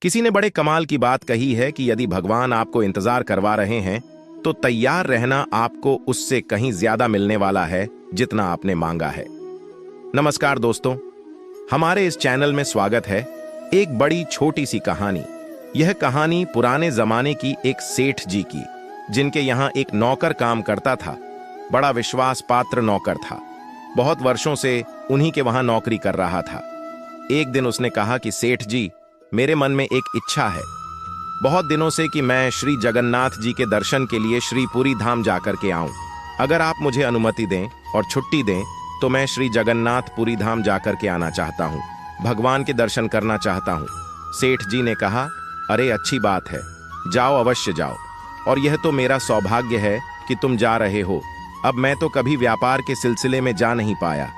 किसी ने बड़े कमाल की बात कही है कि यदि भगवान आपको इंतजार करवा रहे हैं तो तैयार रहना आपको उससे कहीं ज्यादा मिलने वाला है जितना आपने मांगा है। नमस्कार दोस्तों, हमारे इस चैनल में स्वागत है। एक बड़ी छोटी सी कहानी। यह कहानी पुराने जमाने की एक सेठ जी की, जिनके यहाँ एक नौकर काम करता था। बड़ा विश्वास पात्र नौकर था। बहुत वर्षों से उन्हीं के वहां नौकरी कर रहा था। एक दिन उसने कहा कि सेठ जी, मेरे मन में एक इच्छा है बहुत दिनों से कि मैं श्री जगन्नाथ जी के दर्शन के लिए श्री पुरी धाम जाकर के आऊं। अगर आप मुझे अनुमति दें और छुट्टी दें तो मैं श्री जगन्नाथ पुरी धाम जाकर के आना चाहता हूं, भगवान के दर्शन करना चाहता हूं। सेठ जी ने कहा, अरे अच्छी बात है, जाओ, अवश्य जाओ। और यह तो मेरा सौभाग्य है कि तुम जा रहे हो। अब मैं तो कभी व्यापार के सिलसिले में जा नहीं पाया,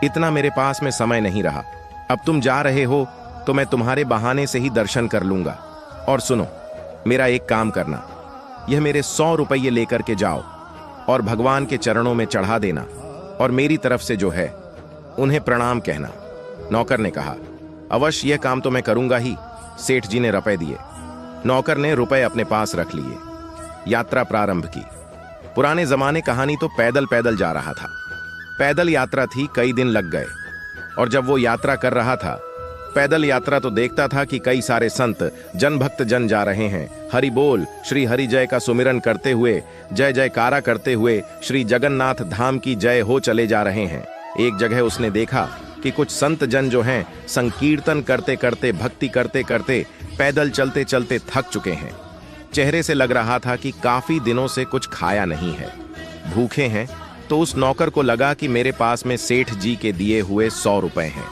इतना मेरे पास में समय नहीं रहा। अब तुम जा रहे हो तो मैं तुम्हारे बहाने से ही दर्शन कर लूंगा। और सुनो, मेरा एक काम करना, यह मेरे 100 रुपये लेकर के जाओ और भगवान के चरणों में चढ़ा देना, और मेरी तरफ से जो है उन्हें प्रणाम कहना। नौकर ने कहा, अवश्य यह काम तो मैं करूंगा ही। सेठ जी ने रुपए दिए। नौकर ने रुपए अपने पास रख लिए। यात्रा प्रारंभ की। पुराने जमाने कहानी तो पैदल पैदल जा रहा था। पैदल यात्रा थी, कई दिन लग गए। और जब वो यात्रा कर रहा था, पैदल यात्रा तो देखता था कि कई सारे संत जन भक्त जन जा रहे हैं, हरि बोल श्री हरि जय का सुमिरन करते हुए, जय जयकारा करते हुए श्री जगन्नाथ धाम की जय हो चले जा रहे हैं। एक जगह उसने देखा कि कुछ संत जन जो हैं संकीर्तन करते करते, भक्ति करते करते, पैदल चलते चलते थक चुके हैं। चेहरे से लग रहा था कि काफी दिनों से कुछ खाया नहीं है, भूखे हैं। तो उस नौकर को लगा कि मेरे पास में सेठ जी के दिए हुए 100 रुपए हैं,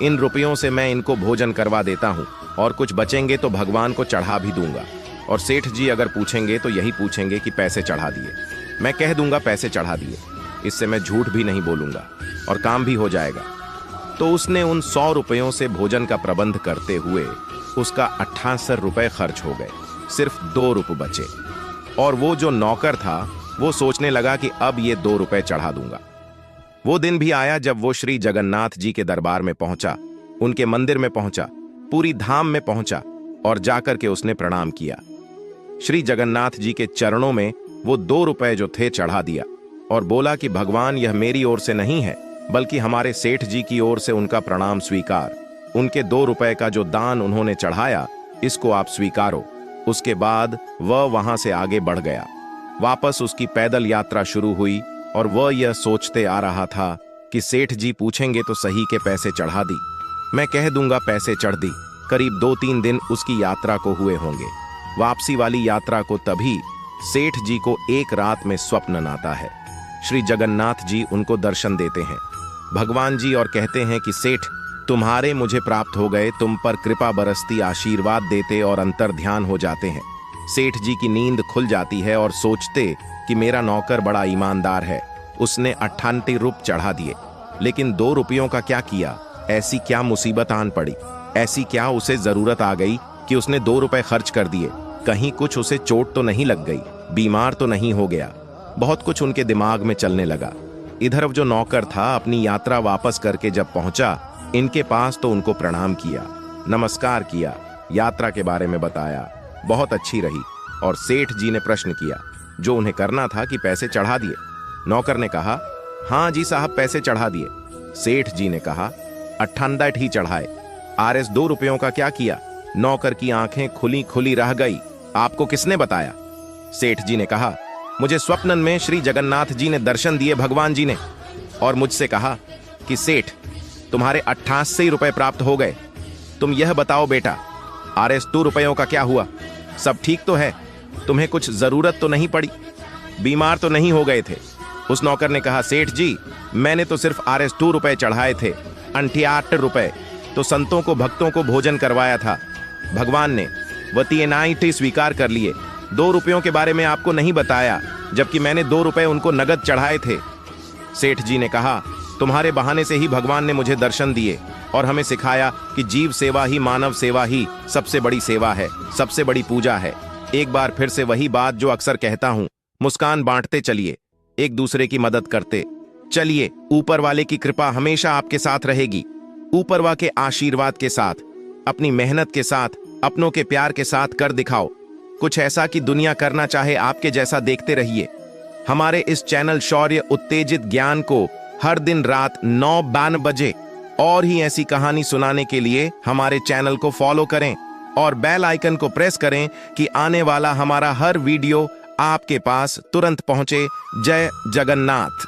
इन रुपयों से मैं इनको भोजन करवा देता हूं, और कुछ बचेंगे तो भगवान को चढ़ा भी दूंगा। और सेठ जी अगर पूछेंगे तो यही पूछेंगे कि पैसे चढ़ा दिए। मैं कह दूंगा पैसे चढ़ा दिए, इससे मैं झूठ भी नहीं बोलूंगा और काम भी हो जाएगा। तो उसने उन 100 रुपयों से भोजन का प्रबंध करते हुए उसका 78 रुपए खर्च हो गए, सिर्फ 2 रुपए बचे। और वो जो नौकर था वो सोचने लगा कि अब ये 2 रुपए चढ़ा दूंगा। वो दिन भी आया जब वो श्री जगन्नाथ जी के दरबार में पहुंचा, उनके मंदिर में पहुंचा, पूरी धाम में पहुंचा, और जाकर के उसने प्रणाम किया। श्री जगन्नाथ जी के चरणों में वो 2 रुपए जो थे चढ़ा दिया और बोला कि भगवान, यह मेरी ओर से नहीं है बल्कि हमारे सेठ जी की ओर से उनका प्रणाम स्वीकार। उनके 2 रुपए का जो दान उन्होंने चढ़ाया, इसको आप स्वीकारो। उसके बाद वह वहां से आगे बढ़ गया। वापस उसकी पैदल यात्रा शुरू हुई और वह यह सोचते आ रहा था कि सेठ जी पूछेंगे तो सही के पैसे चढ़ा दी, मैं कह दूंगा पैसे चढ़ दी। करीब 2-3 दिन उसकी यात्रा को हुए होंगे। वापसी वाली यात्रा को तभी सेठ जी को एक रात में स्वप्न आता है। श्री जगन्नाथ जी उनको दर्शन देते हैं, भगवान जी, और कहते हैं कि सेठ, तुम्हारे मुझे प्राप्त हो गए, तुम पर कृपा बरसती, आशीर्वाद देते और अंतर ध्यान हो जाते हैं। सेठ जी की नींद खुल जाती है और सोचते कि मेरा नौकर बड़ा ईमानदार है, उसने 98 रुपये चढ़ा दिए, लेकिन 2 रुपयों का क्या किया? ऐसी क्या मुसीबत आन पड़ी? ऐसी क्या उसे जरूरत आ गई कि उसने 2 रुपए खर्च कर दिए? कहीं कुछ उसे चोट तो नहीं लग गई? बीमार तो नहीं हो गया? बहुत कुछ उनके दिमाग में चलने लगा। इधर जो नौकर था अपनी यात्रा वापस करके जब पहुंचा इनके पास तो उनको प्रणाम किया, नमस्कार किया, यात्रा के बारे में बताया, बहुत अच्छी रही। और सेठ जी ने प्रश्न किया जो उन्हें करना था कि पैसे चढ़ा दिए? नौकर ने कहा, हाँ जी साहब, पैसे चढ़ा दिए। सेठ जी ने कहा, 98 ही चढ़ाए, आरएस 2 रुपयों का क्या किया? नौकर की आंखें खुली खुली रह गई। आपको किसने बताया? सेठ जी ने कहा, मुझे स्वप्न में श्री जगन्नाथ जी ने दर्शन दिए, भगवान जी ने, और मुझसे कहा कि सेठ, तुम्हारे 88 रुपए प्राप्त हो गए। तुम यह बताओ बेटा, आरएस 2 रुपयों का क्या हुआ? सब ठीक तो है? तुम्हें कुछ जरूरत तो नहीं पड़ी? बीमार तो नहीं हो गए थे? उस नौकर ने कहा, सेठ जी, मैंने तो सिर्फ आरएस 2 रुपए चढ़ाए थे, 98 रुपए तो संतों को, भक्तों को भोजन करवाया था। भगवान ने वती नाइटी स्वीकार कर लिए। 2 रुपयों के बारे में आपको नहीं बताया, जबकि मैंने 2 रुपए उनको नगद चढ़ाए थे। सेठ जी ने कहा, तुम्हारे बहाने से ही भगवान ने मुझे दर्शन दिए और हमें सिखाया कि जीव सेवा ही, मानव सेवा ही सबसे बड़ी सेवा है, सबसे बड़ी पूजा है। एक बार फिर से वही बात जो अक्सर कहता हूं, मुस्कान बांटते चलिए, एक दूसरे की मदद करते चलिए। ऊपर वाले की कृपा हमेशा आपके साथ रहेगी। ऊपर वाले के आशीर्वाद के साथ, अपनी मेहनत के साथ अपनों के प्यार के साथ कर दिखाओ कुछ ऐसा कि दुनिया करना चाहे आपके जैसा। देखते रहिए हमारे इस चैनल शौर्य उत्तेजित ज्ञान को हर दिन रात 9:52 बजे। और ही ऐसी कहानी सुनाने के लिए हमारे चैनल को फॉलो करें और बेल आइकन को प्रेस करें कि आने वाला हमारा हर वीडियो आपके पास तुरंत पहुंचे। जय जगन्नाथ।